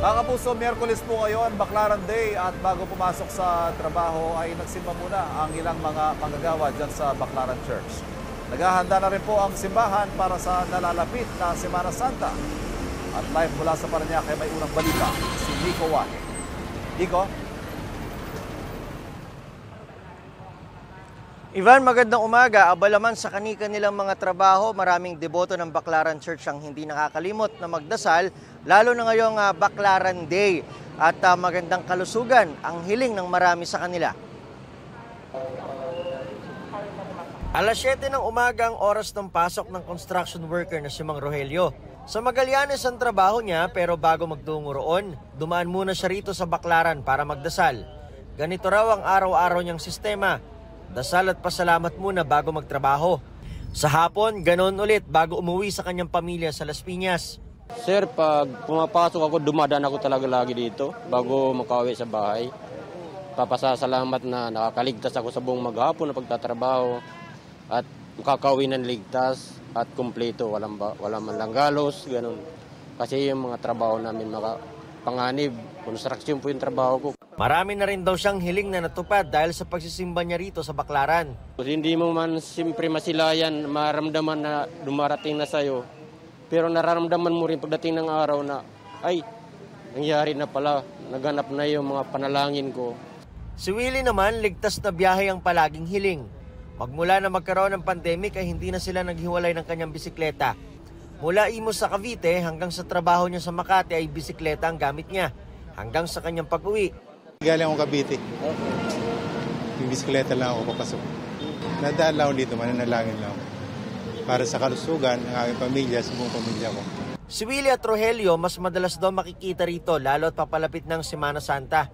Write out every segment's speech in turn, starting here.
Mga kapuso, Miyerkules po ngayon, Baclaran Day, at bago pumasok sa trabaho ay nagsimba muna ang ilang mga manggagawa dyan sa Baclaran Church. Naghahanda na rin po ang simbahan para sa nalalapit na Semana Santa. At live mula sa Parañaque may unang balita, si Nico Wahe. Nico? Ivan, magandang umaga. Abalaman sa kani-kanilang mga trabaho, maraming deboto ng Baclaran Church ang hindi nakakalimot na magdasal, lalo na ngayong Baclaran Day. At magandang kalusugan ang hiling ng marami sa kanila. Alas 7 ng umaga ang oras ng pasok ng construction worker na si Mang Rogelio. Sa Magallanes ang trabaho niya, pero bago magtungo roon, dumaan muna siya rito sa Baclaran para magdasal. Ganito raw ang araw-araw niyang sistema. Dasal at pasalamat muna bago magtrabaho. Sa hapon, ganon ulit bago umuwi sa kanyang pamilya sa Las Piñas. Sir, pag pumapasok ako, dumadaan ako talaga lagi dito bago makauwi sa bahay. Papasasalamat na nakakaligtas ako sa buong maghapon na pagtatrabaho at makakauwi ng ligtas at kumpleto. Walang man lang galos, ganon. Kasi yung mga trabaho namin panganib, construction po yung trabaho ko. Marami na rin daw siyang hiling na natupad dahil sa pagsisimba niya rito sa Baclaran. Hindi mo man siyempre masilayan, maramdaman na dumarating na sa'yo. Pero nararamdaman mo rin pagdating ng araw na, ay, nangyari na pala, naganap na yung mga panalangin ko. Si Willie naman, ligtas na biyahe ang palaging hiling. Magmula na magkaroon ng pandemic ay hindi na sila naghiwalay ng kanyang bisikleta. Mula Imus sa Cavite hanggang sa trabaho niya sa Makati ay bisikleta ang gamit niya. Hanggang sa kanyang pag-uwi. Galing ako Cavite. Yung bisikleta lang ako papasok. Nadaan lang ako dito, mananalangin lang ako. Para sa kalusugan ng aking pamilya, sa buong pamilya ko. Si Willie at Rogelio mas madalas daw makikita rito lalo at papalapit ng Semana Santa.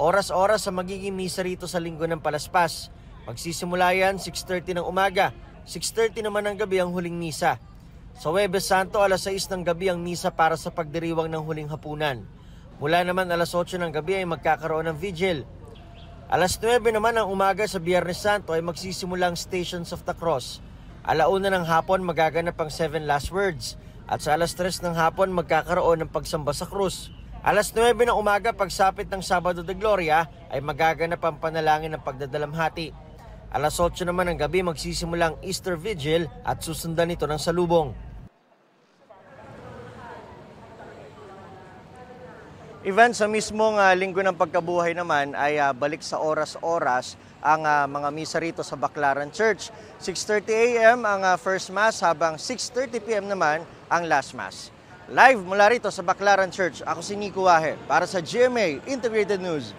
Oras-oras sa magiging misa rito sa Linggo ng Palaspas. Magsisimula yan 6:30 ng umaga, 6:30 naman ng gabi ang huling misa. Sa Huwebes Santo, alas 6 ng gabi ang misa para sa pagdiriwang ng huling hapunan. Mula naman alas 8 ng gabi ay magkakaroon ng vigil. Alas 9 naman ng umaga sa Biyernes Santo ay magsisimulang Stations of the Cross. Alauna ng hapon magaganap ang 7 Last Words. At sa alas 3 ng hapon magkakaroon ng pagsamba sa krus. Alas 9 ng umaga pagsapit ng Sabado de Gloria ay magaganap ang panalangin ng pagdadalamhati. Alas 8 naman ng gabi magsisimulang Easter Vigil at susundan ito ng salubong. Ivan, sa mismong linggo ng pagkabuhay naman ay balik sa oras-oras ang mga misa rito sa Baclaran Church. 6:30 a.m. ang first mass habang 6:30 p.m. naman ang last mass. Live mula rito sa Baclaran Church, ako si Nico Wahe para sa GMA Integrated News.